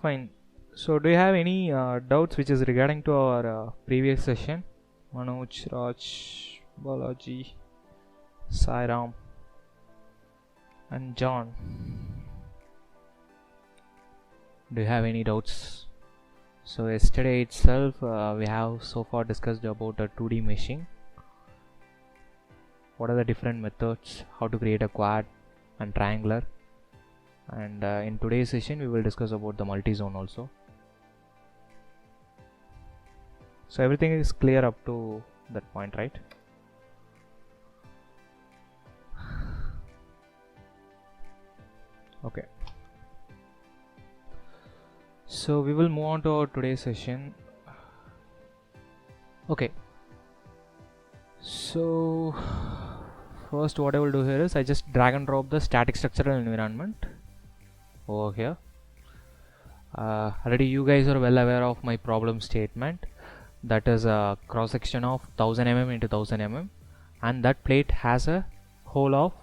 Fine. So do you have any doubts which is regarding to our previous session? Manoj, Raj, Balaji, Sairam and John. Do you have any doubts? So yesterday itself we have so far discussed about a 2D meshing. What are the different methods, how to create a quad and triangular, and in today's session we will discuss about the multi-zone also. So everything is clear up to that point, right? Okay. So we will move on to our today's session. Okay. So first what I will do here is I just drag and drop the static structural environment over here. Already you guys are well aware of my problem statement. That is a cross section of 1000 mm into 1000 mm, and that plate has a hole of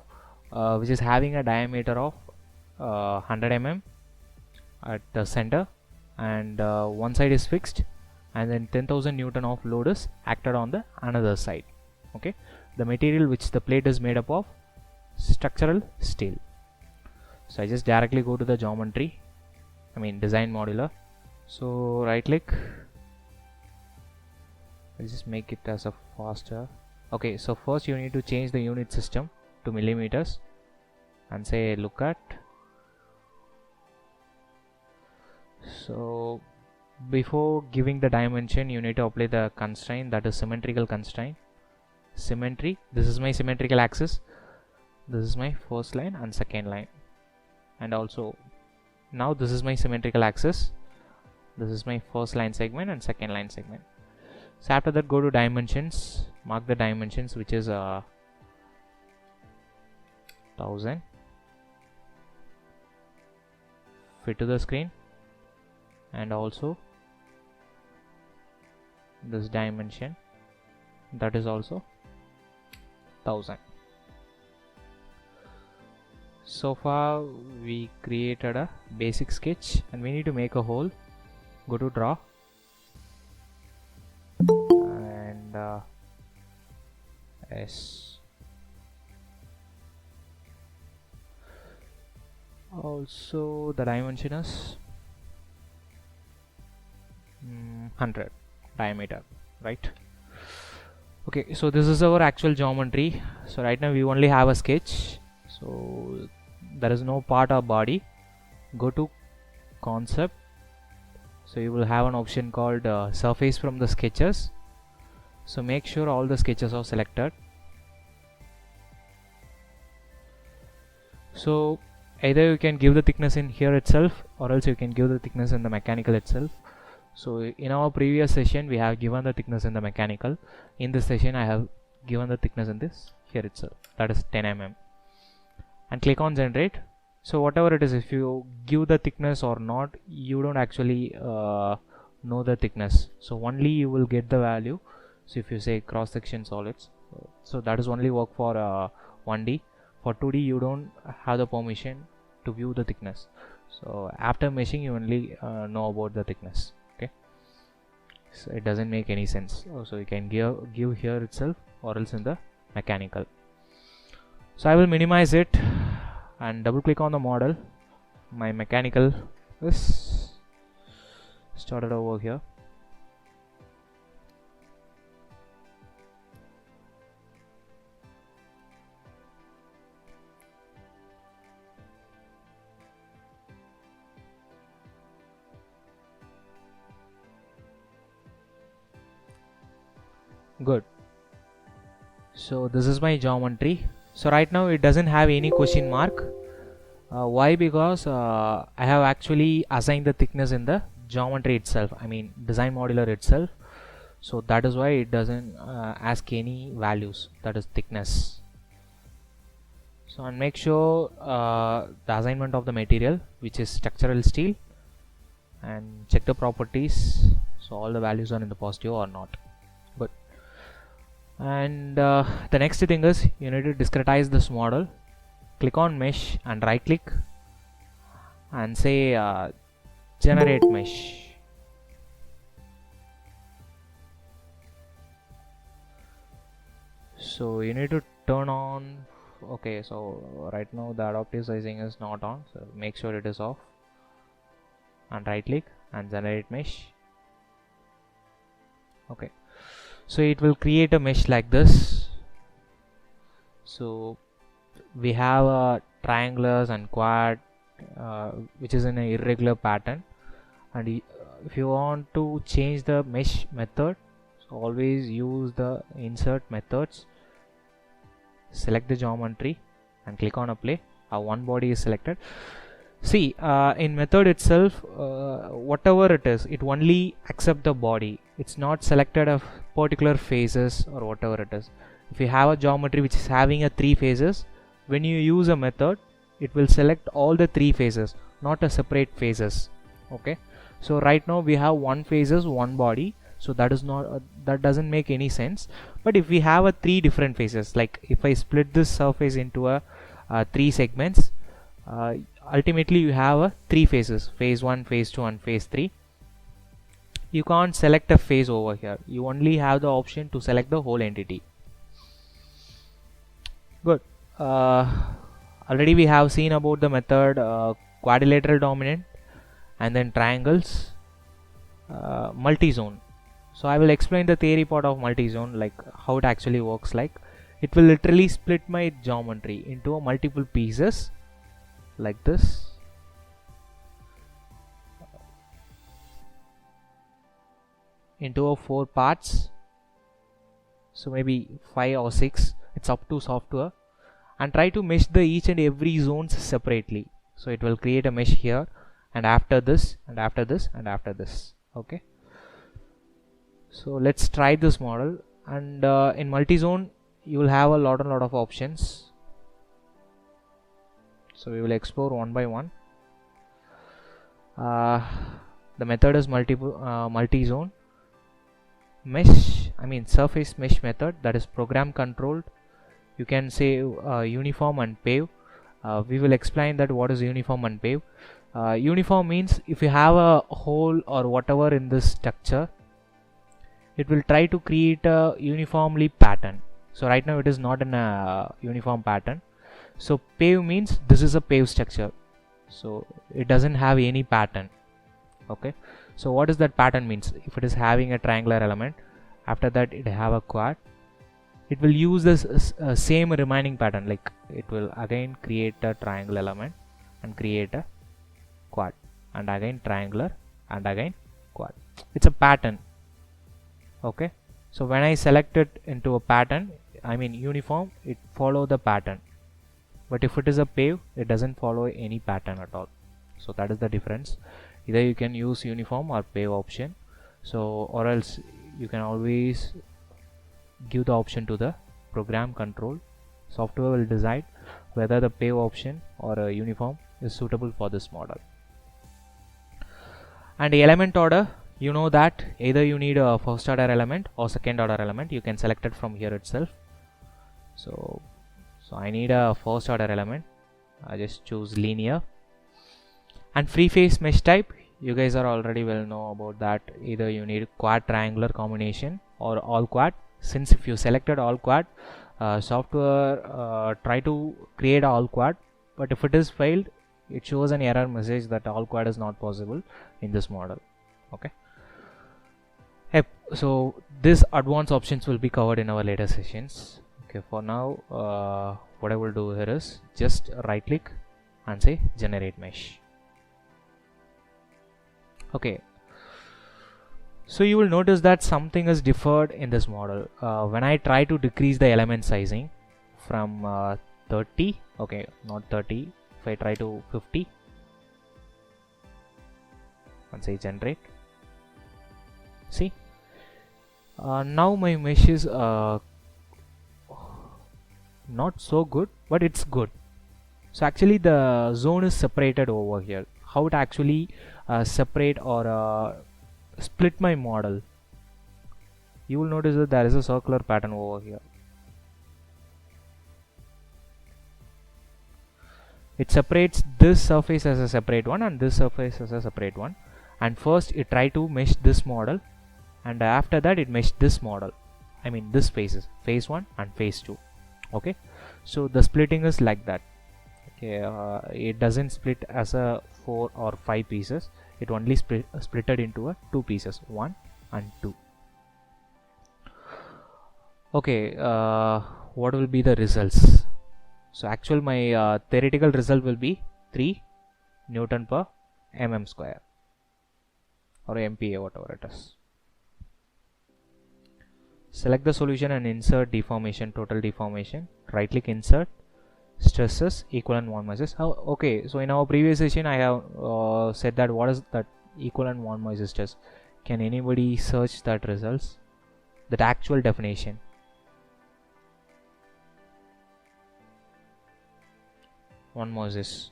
which is having a diameter of 100 mm at the center, and one side is fixed, and then 10,000 Newton of load is acted on the another side. Okay, the material which the plate is made up of structural steel. So I just directly go to the geometry, design modular. So right click, I'll just make it as a faster. Okay, so first you need to change the unit system to millimeters and say look at. So before giving the dimension you need to apply the constraint, that is symmetrical constraint. Symmetry, this is my symmetrical axis, this is my first line and second line, and also now this is my symmetrical axis, this is my first line segment and second line segment. So after that go to dimensions, mark the dimensions which is 1000, fit to the screen, and also this dimension, that is also 1000. So far we created a basic sketch and we need to make a hole. Go to draw and S. Also the dimension is 100 diameter, right? Okay, so this is our actual geometry. So right now we only have a sketch, so there is no part or body. Go to concept, so you will have an option called surface from the sketches. So make sure all the sketches are selected. So either you can give the thickness in here itself, or else you can give the thickness in the mechanical itself. So in our previous session we have given the thickness in the mechanical. In this session I have given the thickness in this here itself, that is 10 mm, and click on generate. So whatever it is, if you give the thickness or not, you don't actually know the thickness, so only you will get the value. So if you say cross section solids, so that is only work for 1D. For 2D you don't have the permission to view the thickness, so after meshing you only know about the thickness. Okay, so it doesn't make any sense. So you can give here itself or else in the mechanical. So I will minimize it and double click on the model. My mechanical is started over here. Good. So this is my geometry. So right now it doesn't have any question mark. Why? Because I have actually assigned the thickness in the geometry itself, design modular itself. So that is why it doesn't ask any values, that is thickness. So and make sure the assignment of the material, which is structural steel, and check the properties, so all the values are in the positive or not. Good. And the next thing is you need to discretize this model. Click on mesh and right click and say generate mesh. So you need to turn on, okay, so right now the adaptive sizing is not on, so make sure it is off, and right click and generate mesh. Okay, so it will create a mesh like this. So we have triangulars and quad, which is in an irregular pattern, and if you want to change the mesh method, so always use the insert methods, select the geometry and click on apply. Our one body is selected. See, in method itself, whatever it is, it only accept the body. It's not selected of particular phases or whatever it is. If you have a geometry which is having a 3 phases, when you use a method, it will select all the 3 phases, not a separate phases. Okay, so right now we have 1 phases, 1 body, so that is not that doesn't make any sense. But if we have a 3 different phases, like if I split this surface into a 3 segments, ultimately you have a 3 phases, phase 1, phase 2 and phase 3. You can't select a phase over here, you only have the option to select the whole entity. Good. Already we have seen about the method quadrilateral dominant, and then triangles, multi-zone. So I will explain the theory part of multi-zone, like how it actually works. Like it will literally split my geometry into a multiple pieces like this. Into a 4 parts, so maybe 5 or 6, it's up to software, and try to mesh the each and every zones separately. So it will create a mesh here, and after this and after this and after this. Okay, so let's try this model. And in multi-zone you will have a lot of options, so we will explore one by one. The method is multi-zone mesh, I mean surface mesh method, that is program controlled. You can say uniform and pave. We will explain that what is uniform and pave. Uniform means if you have a hole or whatever in this structure, it will try to create a uniformly pattern. So right now it is not in a uniform pattern. So pave means this is a pave structure, so it doesn't have any pattern. Okay, so what does that pattern means? If it is having a triangular element, after that it have a quad, it will use this same remaining pattern, like it will again create a triangle element and create a quad, and again triangular and again quad. It's a pattern. Okay, so when I select it into a pattern, I mean uniform, it follow the pattern. But if it is a pave, it doesn't follow any pattern at all. So that is the difference. Either you can use uniform or pave option, so or else you can always give the option to the program control. Software will decide whether the pave option or a uniform is suitable for this model. And the element order, you know that either you need a first order element or second order element. You can select it from here itself. So I need a first order element. I just choose linear. And free phase mesh type, you guys are already well know about that. Either you need quad triangular combination or all quad. Since if you selected all quad, software try to create all quad, but if it is failed, it shows an error message that all quad is not possible in this model. Okay, so these advanced options will be covered in our later sessions. Okay, for now what I will do here is just right click and say generate mesh. Okay, so you will notice that something is differed in this model. When I try to decrease the element sizing from 30, okay, not 30, if I try to 50 and say generate, see, now my mesh is not so good, but it's good. So actually the zone is separated over here. How it actually separate or split my model, you will notice that there is a circular pattern over here. It separates this surface as a separate one and this surface as a separate one. and first it try to mesh this model, and after that it meshed this model, I mean this phases, phase 1 and phase 2. Okay, so the splitting is like that. Okay, it doesn't split as a 4 or 5 pieces, it only splitted into a 2 pieces, 1 and 2. Okay, what will be the results? So actual my theoretical result will be 3 Newton per mm square or MPa, whatever it is. Select the solution and insert deformation, total deformation. Right click, insert, stresses, equivalent von Mises. Okay, so in our previous session I have said that what is that equivalent von Mises stress. Can anybody search that results, that actual definition? Von Mises.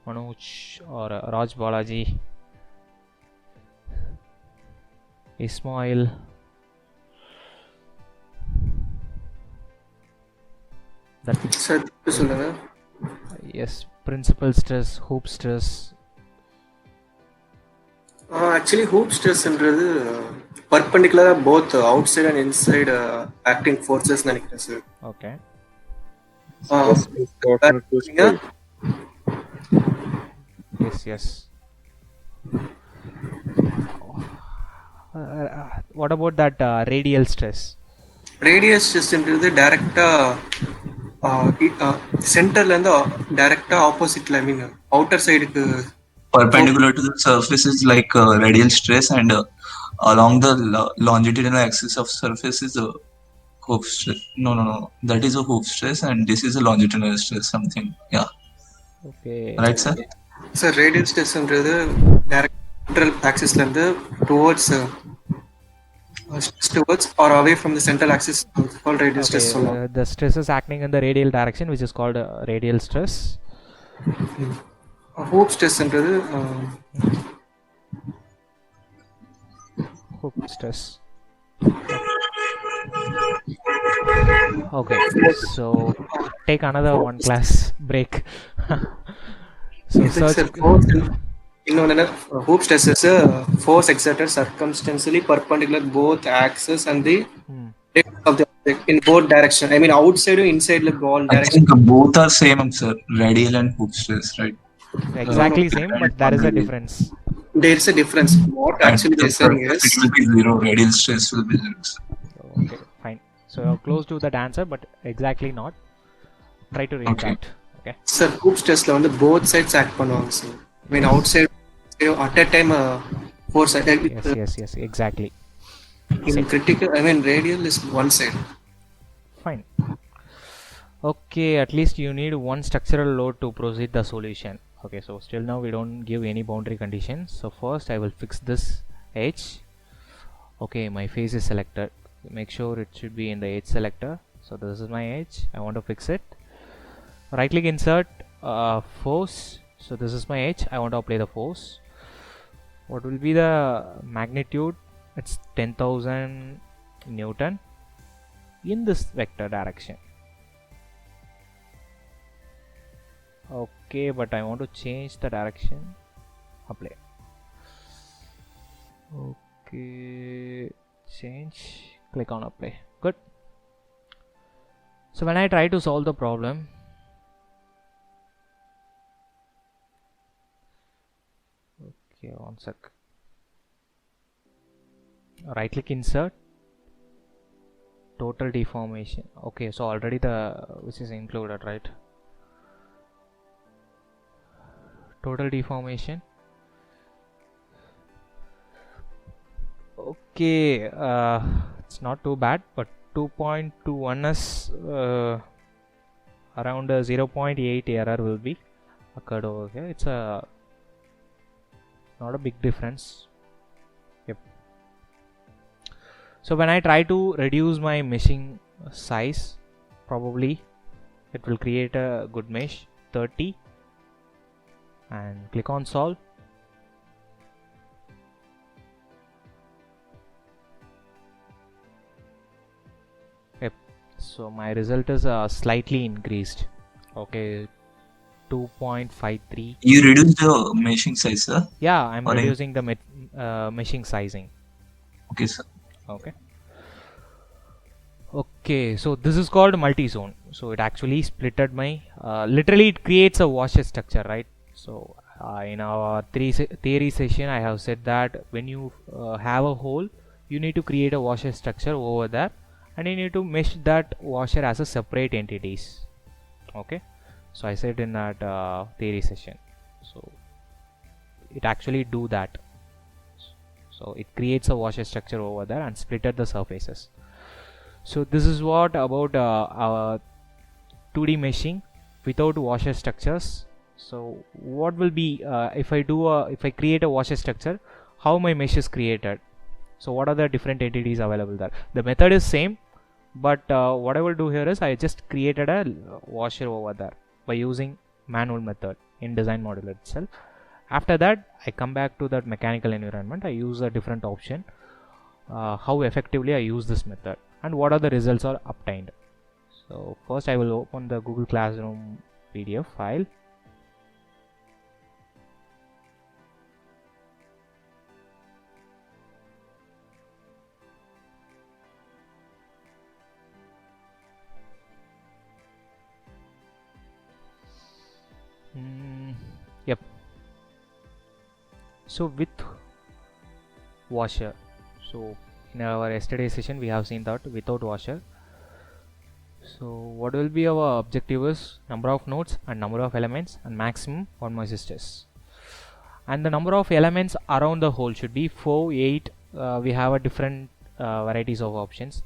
Manoj or Raj Balaji, Ismail. That yes, principal stress, hoop stress. Actually, hoop stress is perpendicular both outside and inside acting forces. Okay. Yes. What about that radial stress? Radial stress is direct center and direct opposite. I mean, outer side. Perpendicular to the surface is like radial stress, and along the longitudinal axis of surface is a hoop stress. No. That is a hoop stress, and this is a longitudinal stress. Something. Yeah. Okay. Right, sir? So radial stress is direct central axis towards or away from the central axis, called radial stress. The stress is acting in the radial direction, which is called radial stress. Hoop stress hoop stress. Okay, so take another one class break. So search. Hoop stress is a force exerted circumstantially perpendicular both axis and the of the object in both direction. I mean, outside or inside the ball direction. I think both are same, sir. Radial and hoop stress, right? Exactly same, but there is a difference. There is a difference. What actually they're saying is it will be 0. Radial stress will be 0. Okay, fine. So you're close to that answer, but exactly not. Try to read that. Okay. Sir, hoop stress on the both sides act பண்ணுவாங்க sir. I mean, outside at a time force. Yes, exactly. In critical, I mean, radial is one side. Fine. Okay, at least you need one structural load to proceed the solution. Okay, so still now we don't give any boundary conditions. So first I will fix this edge. Okay, my face is selected. Make sure it should be in the edge selector. So this is my edge. I want to fix it. Right click, insert, force. So this is my edge. I want to apply the force. What will be the magnitude? It's 10,000 Newton in this vector direction. Okay, but I want to change the direction. Apply. Okay, change. Click on apply. Good. So when I try to solve the problem, okay, one sec. Right click, insert, total deformation. Okay, so already which is included, right? Total deformation. Okay, it's not too bad, but 2.21 is around 0.8 error will be occurred over here. It's not a big difference. Yep. So when I try to reduce my meshing size, probably it will create a good mesh, 30, and click on solve. Yep. So my result is slightly increased. Okay, 2.53. You reduce the meshing size, sir? Yeah, I'm Or reducing the meshing sizing. Okay, sir. Okay. Okay, so this is called multi-zone. So it actually splitted my literally it creates a washer structure, right? So in our theory session I have said that when you have a hole, you need to create a washer structure over there, and you need to mesh that washer as a separate entities. Okay, so I said in that theory session. So it actually do that. So it creates a washer structure over there and splitted the surfaces. So this is what about our 2D meshing without washer structures. So what will be if I create a washer structure, how my mesh is created? So what are the different entities available there? The method is same, but what I will do here is I just created a washer over there by using manual method in design module itself. After that I come back to that mechanical environment. I use a different option, how effectively I use this method and what are the results are obtained. So first I will open the Google Classroom PDF file. Yep. So with washer, so in our yesterday session we have seen that without washer. So what will be our objective is number of nodes and number of elements and maximum on my stress, and the number of elements around the hole should be 4, 8. We have a different varieties of options,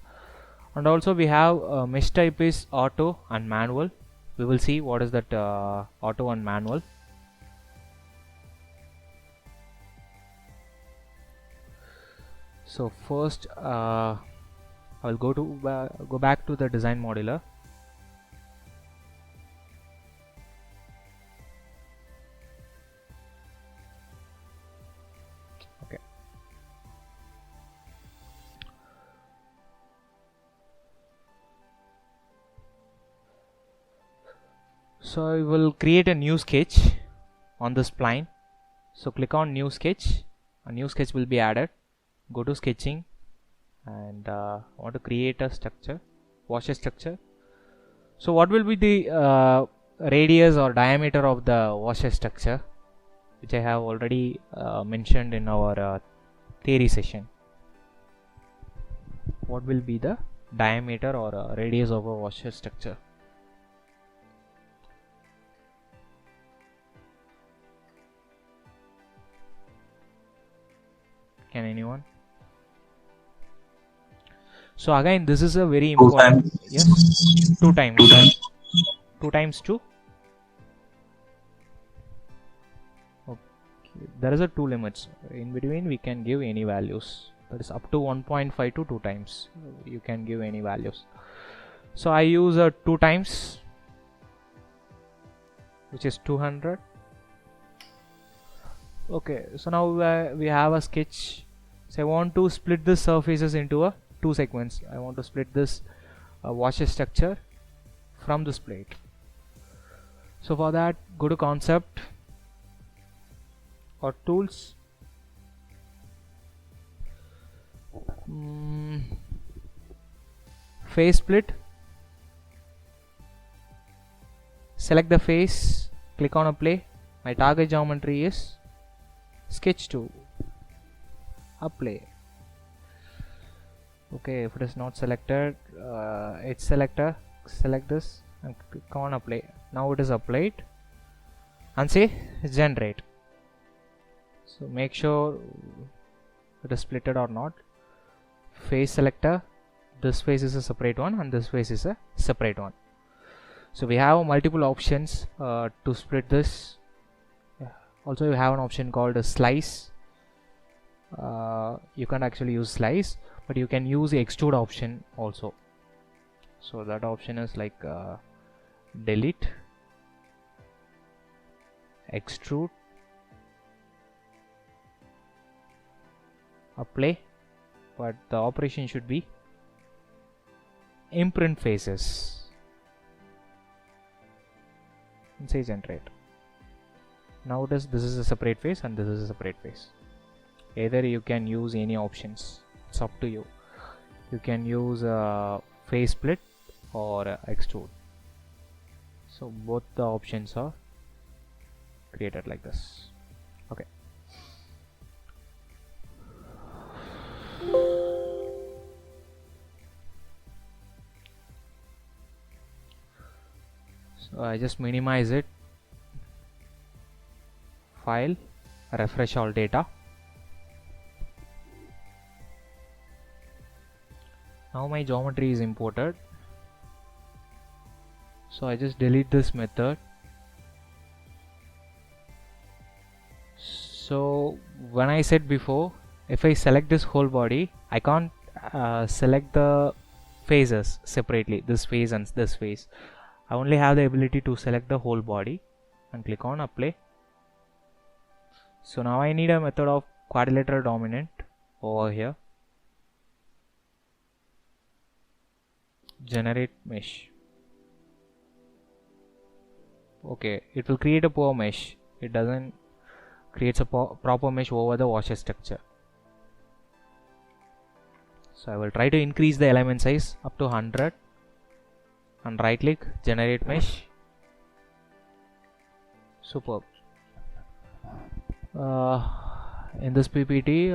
and also we have mesh type is auto and manual. We will see what is that auto and manual. So first I will go back to the design modular. Okay. So I will create a new sketch on this spline. So click on new sketch. A new sketch will be added. Go to sketching and want to create a structure, washer structure. So what will be the radius or diameter of the washer structure, which I have already mentioned in our theory session. What will be the diameter or radius of a washer structure? Can anyone? So again, this is a very important. Yes, 2 times. 2 times 2. Okay, there is a 2 limits. In between, we can give any values. That is up to 1.5 to 2 times. You can give any values. So I use a 2 times, which is 200. Okay, so now we have a sketch. So I want to split the surfaces into a 2 segments. I want to split this washer structure from this plate. So for that, go to concept or tools. Face split. Select the face, click on apply. My target geometry is sketch 2. Apply. Okay, if it is not selected, edge selector, select this and click on apply. Now it is applied and say generate. So make sure it is splitted or not. Face selector, this face is a separate one and this face is a separate one. So we have multiple options to split this. Also, you have an option called a slice. You can't actually use slice, but you can use the extrude option also. So that option is like delete, extrude, apply, but the operation should be imprint faces and say generate. Now this is a separate face and this is a separate face. Either you can use any options, it's up to you. You can use face split or extrude. So both the options are created like this. Okay. So I just minimize it, file, refresh all data. Now my geometry is imported. So I just delete this method. So when I said before, if I select this whole body, I can't select the faces separately, this face and this face. I only have the ability to select the whole body and click on apply. So now I need a method of quadrilateral dominant over here. Generate mesh. Okay, it will create a poor mesh. It doesn't create a proper mesh over the washer structure. So I will try to increase the element size up to 100 and right click, generate mesh. Superb. In this PPT,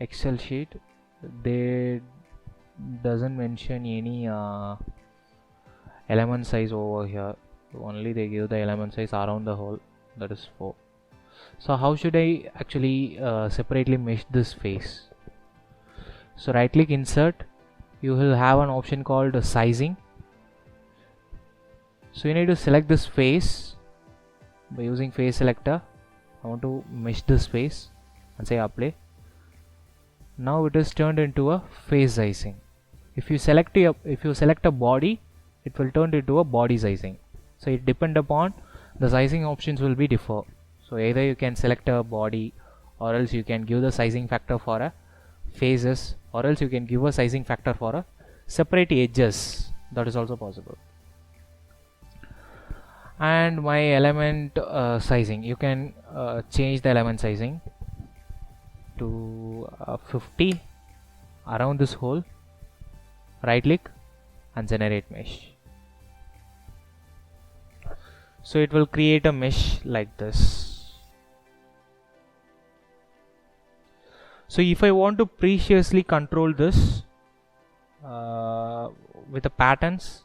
Excel sheet, they doesn't mention any element size over here. Only they give the element size around the hole, that is 4. So how should I actually separately mesh this face? So right click, insert, you will have an option called sizing. So you need to select this face by using face selector. I want to mesh this face and say apply. Now it is turned into a face sizing. If you select a body, it will turn into a body sizing. So it depends upon the sizing options will be differ. So either you can select a body, or else you can give the sizing factor for a faces, or else you can give a sizing factor for a separate edges. That is also possible. And my element sizing, you can change the element sizing to 50 around this hole. Right click and generate mesh. So it will create a mesh like this. So if I want to preciously control this with the patterns,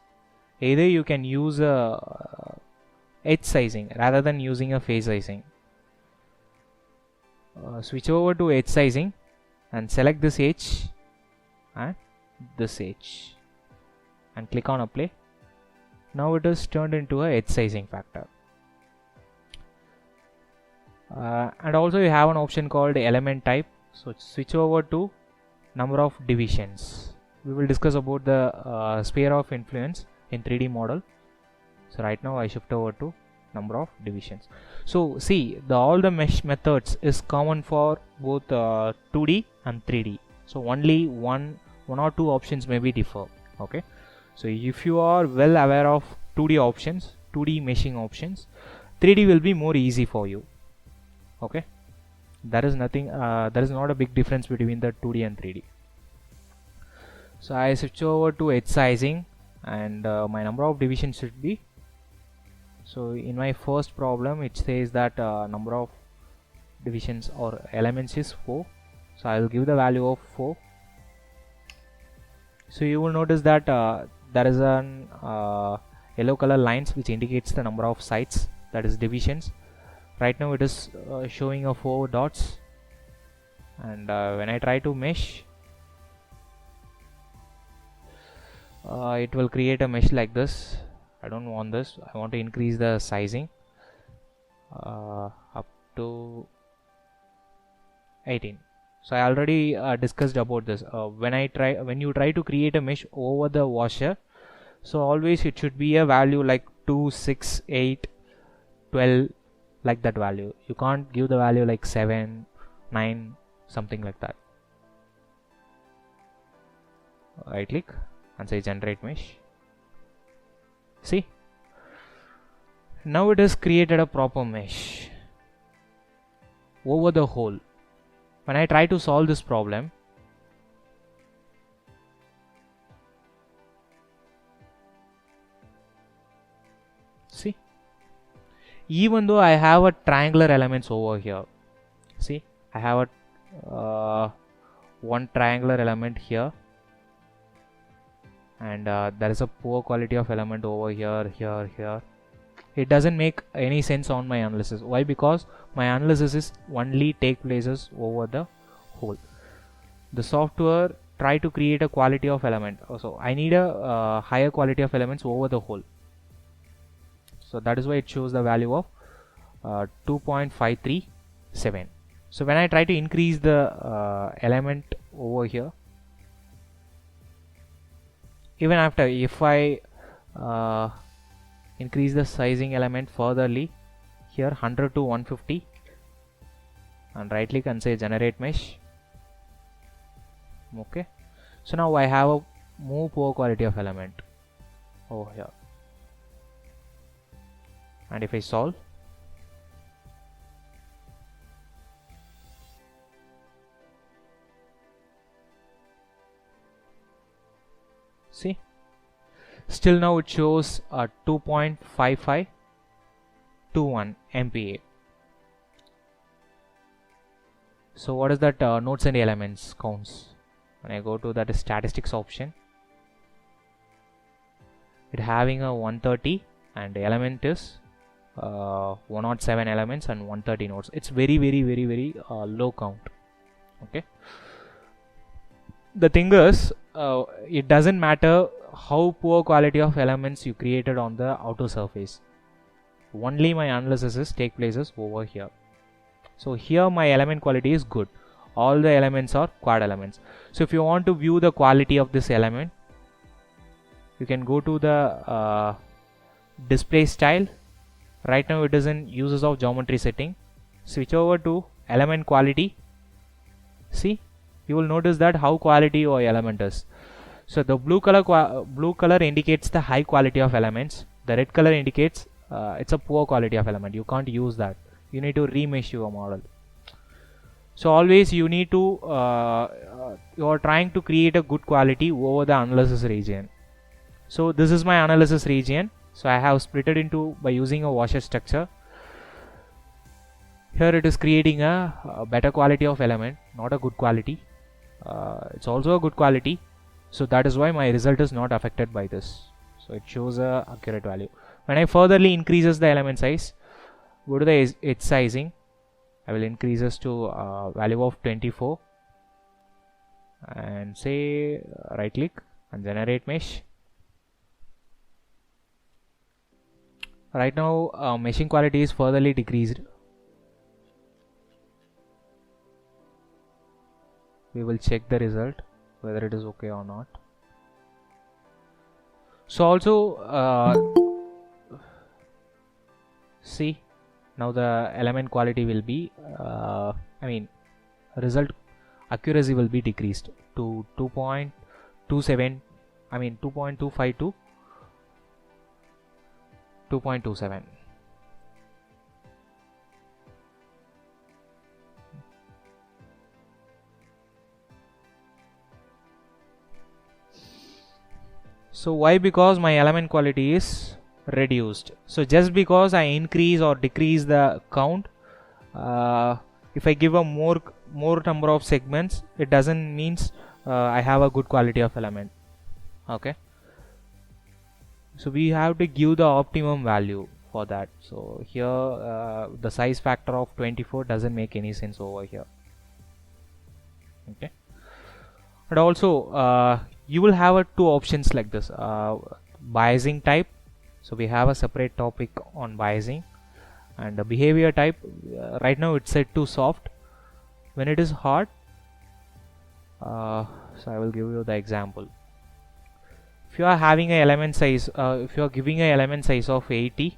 either you can use a edge sizing rather than using a face sizing. Switch over to edge sizing and select this edge and this edge and click on apply. Now it is turned into a edge sizing factor. And also you have an option called element type. So switch over to number of divisions. We will discuss about the sphere of influence in 3D model. So right now I shift over to number of divisions. So see, all the mesh methods is common for both 2D and 3D. So only one or two options may be differ. Okay. So if you are well aware of 2D options, 2D meshing options, 3D will be more easy for you. Okay. There is nothing. There is not a big difference between the 2D and 3D. So I switch over to edge sizing, and my number of divisions should be. So in my first problem, it says that number of divisions or elements is 4. So I will give the value of 4. So you will notice that there is an yellow color lines which indicates the number of sites, that is divisions. Right now it is showing a 4 dots, and when I try to mesh, it will create a mesh like this. I don't want this. I want to increase the sizing up to 18. So I already discussed about this. When you try to create a mesh over the washer, so always it should be a value like 2, 6, 8, 12, like that value. You can't give the value like 7, 9, something like that. Right click and say generate mesh. See, Now it has created a proper mesh over the hole. When I try to solve this problem, see, even though I have a triangular elements over here, see, I have a one triangular element here, and there is a poor quality of element over here. It doesn't make any sense on my analysis. Why? Because my analysis is only take places over the hole. The software try to create a quality of element, so I need a higher quality of elements over the hole. So that is why it shows the value of 2.537. So when I try to increase the element over here, even after, if I increase the sizing element furtherly, here 100 to 150, and right click and say generate mesh. Okay, so now I have a more poor quality of element over here, and if I solve, see, still now it shows 2.5521 MPa. So what is that nodes and elements counts? When I go to that statistics option, it having a 130 and the element is 107 elements and 130 nodes. It's very low count. Okay, the thing is, it doesn't matter how poor quality of elements you created on the outer surface, only my analysis is take places over here. So here my element quality is good, all the elements are quad elements. So if you want to view the quality of this element, you can go to the display style. Right now it is in uses of geometry setting. Switch over to element quality. See, you will notice that how quality your element is. So the blue color indicates the high quality of elements. The red color indicates it's a poor quality of element. You can't use that. You need to remesh your model. So always you need to you are trying to create a good quality over the analysis region. So this is my analysis region. So I have split it into by using a washer structure. Here it is creating a better quality of element, not a good quality. It's also a good quality. So that is why my result is not affected by this. So it shows a accurate value. When I furtherly increases the element size, go to the edge sizing. I will increase this to value of 24 and say right click and generate mesh. Right now meshing quality is furtherly decreased. We will check the result whether it is okay or not. So also see, now the element quality will be result accuracy will be decreased to 2.27, 2.25 to 2.27. So why? Because my element quality is reduced. So just because I increase or decrease the count, if I give a more number of segments, it doesn't means I have a good quality of element. Okay, so we have to give the optimum value for that. So here the size factor of 24 doesn't make any sense over here. Okay, and also you will have two options like this, biasing type. So we have a separate topic on biasing, and the behavior type. Right now it's set to soft. When it is hard, so I will give you the example. If you are having a element size, if you are giving a element size of 80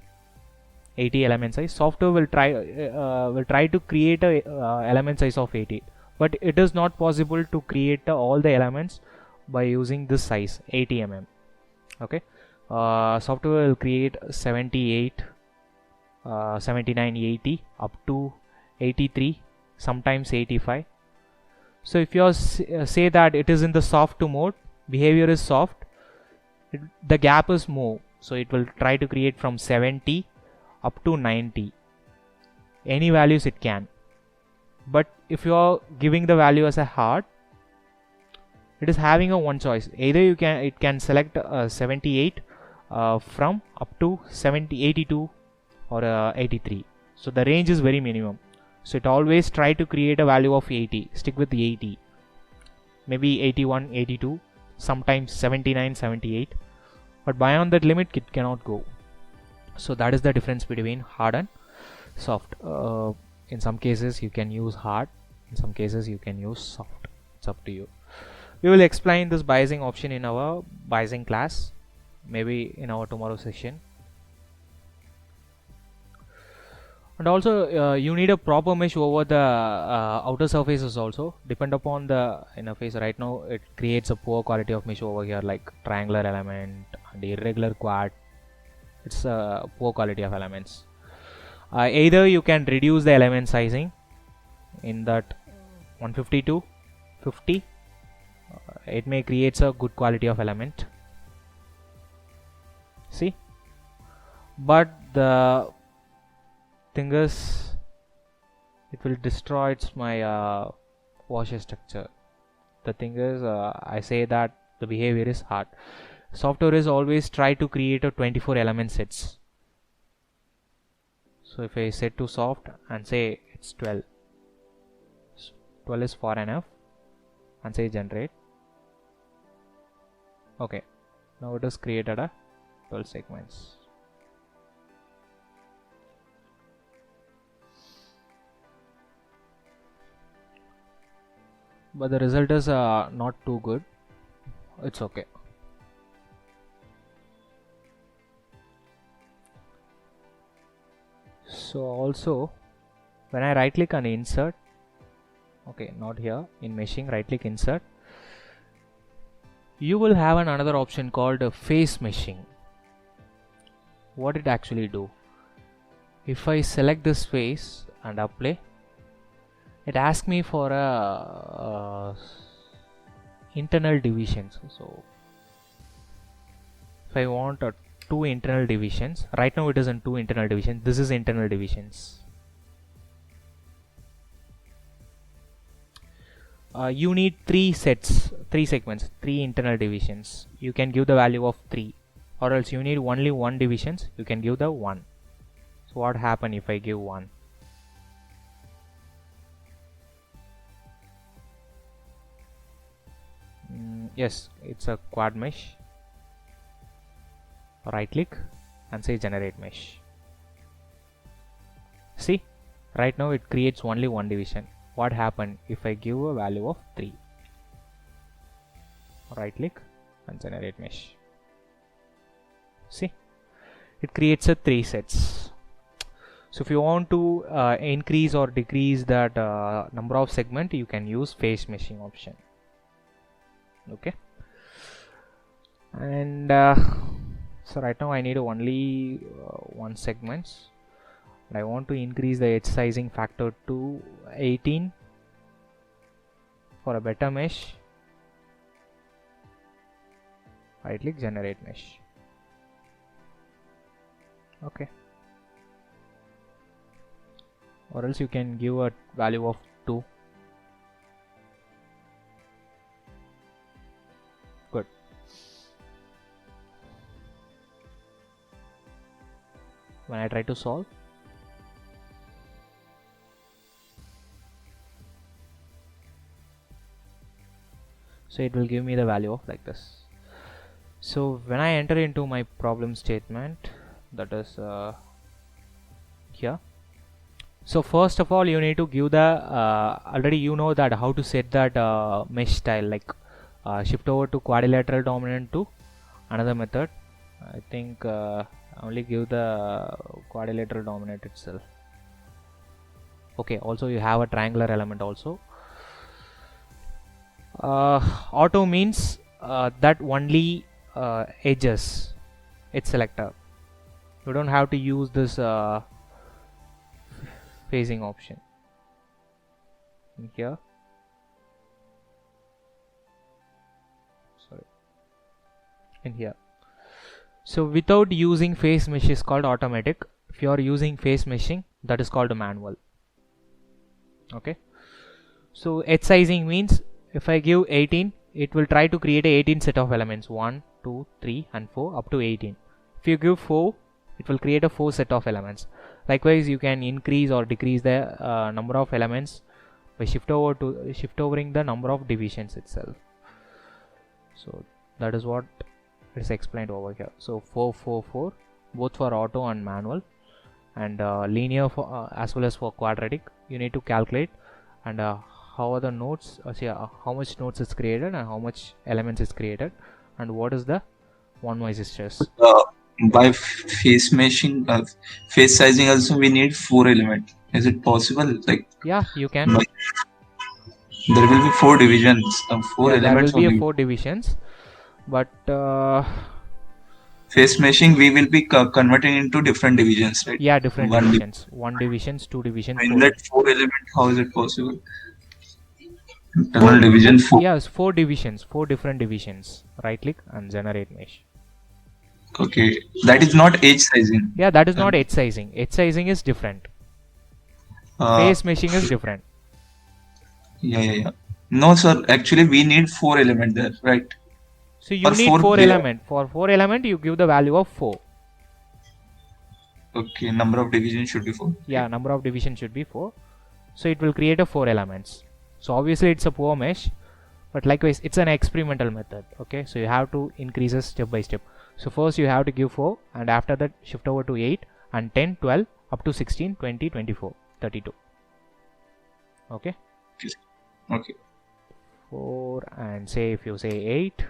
element size, software will try to create a element size of 80, but it is not possible to create all the elements by using this size 80 mm. Okay, software will create 78 79, 80 up to 83, sometimes 85. So if you say that it is in the soft to mode, behavior is soft, the gap is more, so it will try to create from 70 up to 90, any values it can. But if you are giving the value as a hard, it is having a one choice. Either it can select 78 from up to 82 or 83. So the range is very minimum. So it always try to create a value of 80. Stick with the 80. Maybe 81, 82, sometimes 79, 78. But beyond that limit, it cannot go. So that is the difference between hard and soft. In some cases you can use hard, in some cases you can use soft. It's up to you. We will explain this biasing option in our biasing class, maybe in our tomorrow session. And also you need a proper mesh over the outer surfaces also. Depend upon the interface. Right now it creates a poor quality of mesh over here, like triangular element and irregular quad. It's a poor quality of elements. Either you can reduce the element sizing in that 150 to 50. It may creates a good quality of element. See, but the thing is, it will destroy my washer structure. The thing is, I say that the behavior is hard. Software is always try to create a 24 element sets. So if I set to soft and say it's 12, 12 is far enough, and say generate. Okay, now it has created a 12 segments. But the result is not too good. It's okay. So also when I right click on insert, okay, not here, in meshing, right click insert, you will have another option called face meshing. What it actually do? If I select this face and apply, it asks me for a internal divisions. So if I want two internal divisions, right now it is in two internal divisions, this is internal divisions. You need three segments, three internal divisions. You can give the value of 3, or else you need only one divisions, you can give the 1. So what happen if I give 1? Yes, it's a quad mesh. Right click and say generate mesh. See, right now it creates only one division. What happened if I give a value of 3? Right click and generate mesh. See, it creates a 3 sets. So if you want to increase or decrease that number of segment, you can use face meshing option. Okay, and so right now I need only one segments, and I want to increase the edge sizing factor to 18 for a better mesh. Right click generate mesh. Okay, or else you can give a value of 2. Good. When I try to solve, so it will give me the value of like this. So when I enter into my problem statement, that is here. So first of all, you need to give the already you know that how to set that mesh style, like shift over to quadrilateral dominant to another method. I think only give the quadrilateral dominant itself. Okay, also you have a triangular element also. Auto means that only edges, edge selector. You don't have to use this phasing option in here. Sorry, in here. So without using phase mesh is called automatic. If you are using phase meshing, that is called manual. Okay. So edge sizing means if I give 18, it will try to create a 18 set of elements, 1, 2, 3 and 4 up to 18. If you give 4, it will create a 4 set of elements. Likewise, you can increase or decrease the number of elements by shiftovering the number of divisions itself. So that is what is explained over here. So 4, 4, 4, both for auto and manual, and linear for as well as for quadratic. You need to calculate and how are the nodes, how much nodes is created and how much elements is created, and what is the 1 noise stress. By phase meshing, phase sizing also we need 4 elements. Is it possible? Like, yeah, you can. There will be 4 divisions, 4 elements. There will be 4 divisions, but phase meshing we will be converting into different divisions, right? Yeah, different divisions. 1 divisions, 2 divisions. In that 4 element, how is it possible? Internal division 4. Yes, 4 divisions, 4 different divisions. Right click and generate mesh. Okay, that is not edge sizing. Yeah, that is not edge sizing. Edge sizing is different. Phase meshing is different. Yeah. No, sir. Actually, we need 4 elements there, right? So you need 4 element. For 4 element, you give the value of 4. Okay, number of divisions should be 4. Yeah, number of divisions should be 4. So it will create a 4 elements. So obviously it's a poor mesh, but likewise it's an experimental method. Okay, so you have to increase it step by step. So first you have to give 4, and after that shift over to 8 and 10, 12 up to 16, 20, 24, 32. Okay. Okay. 4 and say if you say 8,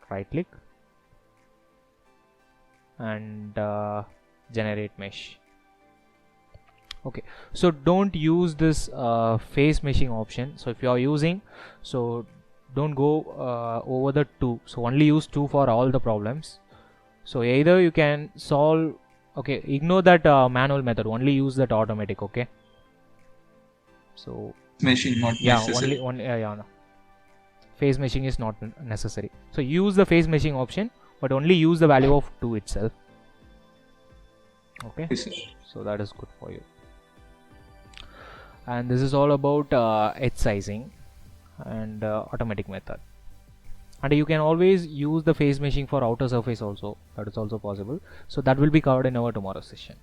right click and generate mesh. Okay, so don't use this phase meshing option. So if you are using, so don't go over the 2. So only use 2 for all the problems. So either you can solve, okay, ignore that manual method, only use that automatic. Okay, so meshing not necessary. No. Phase meshing is not necessary. So use the phase meshing option, but only use the value of 2 itself. Okay, so that is good for you. And this is all about edge sizing and automatic method. And you can always use the phase meshing for outer surface also. That is also possible. So that will be covered in our tomorrow session.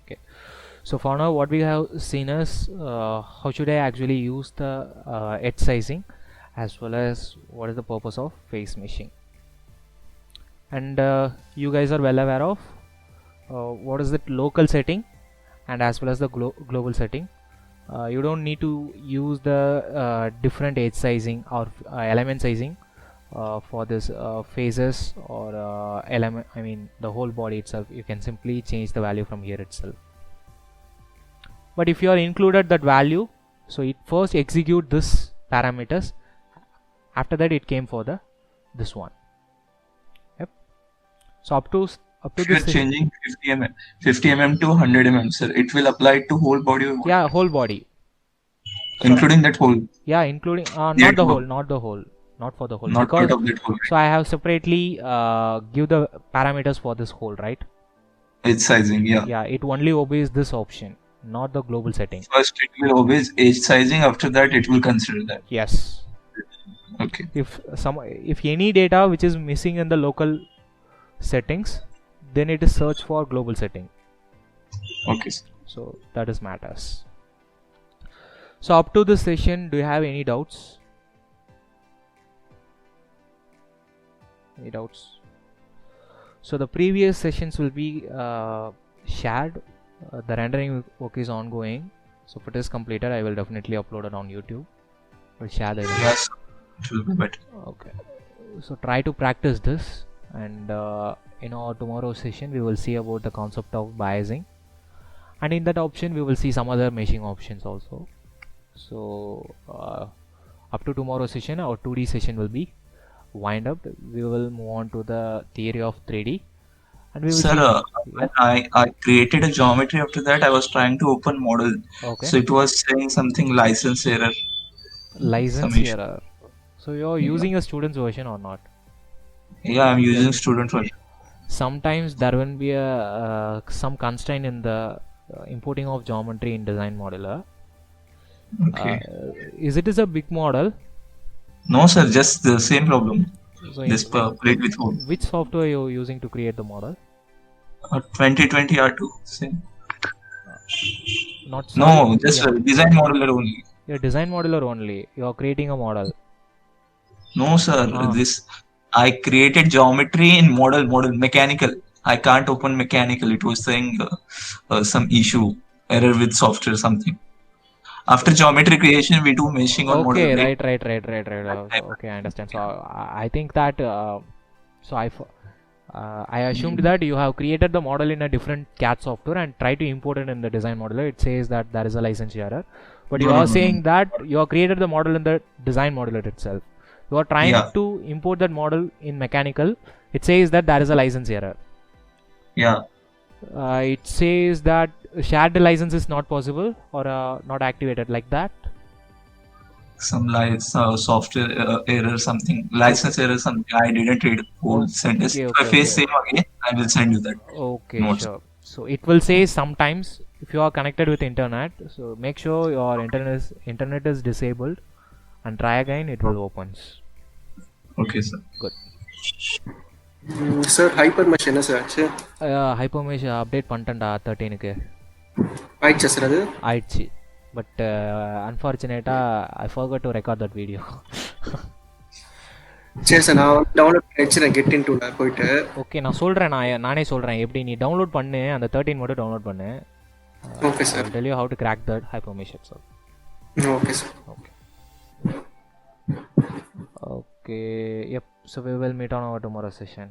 Okay. So for now, what we have seen is how should I actually use the edge sizing, as well as what is the purpose of phase meshing. And you guys are well aware of what is the local setting and as well as the global setting. You don't need to use the different edge sizing or element sizing for this phases or element, I mean the whole body itself. You can simply change the value from here itself. But if you are included that value, so it first execute this parameters, after that it came for the this one. Yep. So up to if you are changing 50 mm to 100 mm, sir, it will apply to whole body. Yeah, whole body, including that whole. Yeah, including not the whole, not for the whole. Not because, part of that whole. So I have separately give the parameters for this whole, right? Edge sizing, yeah. Yeah, it only obeys this option, not the global setting. First it will obey edge sizing. After that, it will consider that. Yes. Okay. If any data which is missing in the local settings, then it is search for global setting. Okay. So that is matters. So up to this session, do you have any doubts? Any doubts? So the previous sessions will be shared. The rendering work is ongoing. So if it is completed, I will definitely upload it on YouTube. We'll share the yes, it will be better. Okay. So try to practice this, and in our tomorrow session we will see about the concept of biasing, and in that option we will see some other meshing options also. So up to tomorrow session, our 2D session will be wind up. We will move on to the theory of 3D, and we will Sir, see. when I created a geometry. After that, I was trying to open model. Okay. So it was saying something license error, some License issue. error. So you're Yeah, using a student's version or not? yeah, I'm using student version. Sometimes there will be a some constraint in the importing of geometry in design modeler. Okay. Is it a big model? No, sir, just the same problem. So This plate with hole. which software you're using to create the model? 2020 R2. Same. Not No, solid. just Yeah, design modeler only. your design modeler only. You're creating a model. No, sir. Ah. This I created geometry in model mechanical. I can't open mechanical. It was saying some issue, error with software, something. After geometry creation, we do meshing on model. Okay, Like, right. Okay, I understand. So I think that so I assumed that you have created the model in a different CAD software and try to import it in the design modeler. It says that there is a license error, but you No, are no, saying that you have created the model in the design modeler itself. You are trying Yeah. to import that model in mechanical. It says that there is a license error. Yeah. It says that shared license is not possible or not activated, like that. Some software error, something license error, something. I didn't read whole sentence. If I face same again, I will send you that. Okay, Notes. sure. So it will say sometimes if you are connected with internet, so make sure your internet is disabled and try again, it will opens. Okay, sir. Good. Sir, hypermesh என்ன சார் ஆச்சு? Hypermesh update பண்ணிட்டேன்டா 13க்கு. ஆயிடுச்சா சார் அது? ஆயிடுச்சு. But அன்ஃபார்ச்சுனேட்டாக I forgot to record that video. சரி சார், நான் டவுன்லோட் பண்ணி வச்சுறேன் கெட் இன் டூல போயிட்டு. ஓகே, நான் சொல்கிறேன், நானே சொல்கிறேன் எப்படி நீ டவுன்லோட் பண்ணு, அந்த 13 மட்டும் டவுன்லோட் பண்ணு. Okay sir. I'll tell you how to crack that hypermesh itself. Okay sir. Okay, yep, so we will meet on our tomorrow session.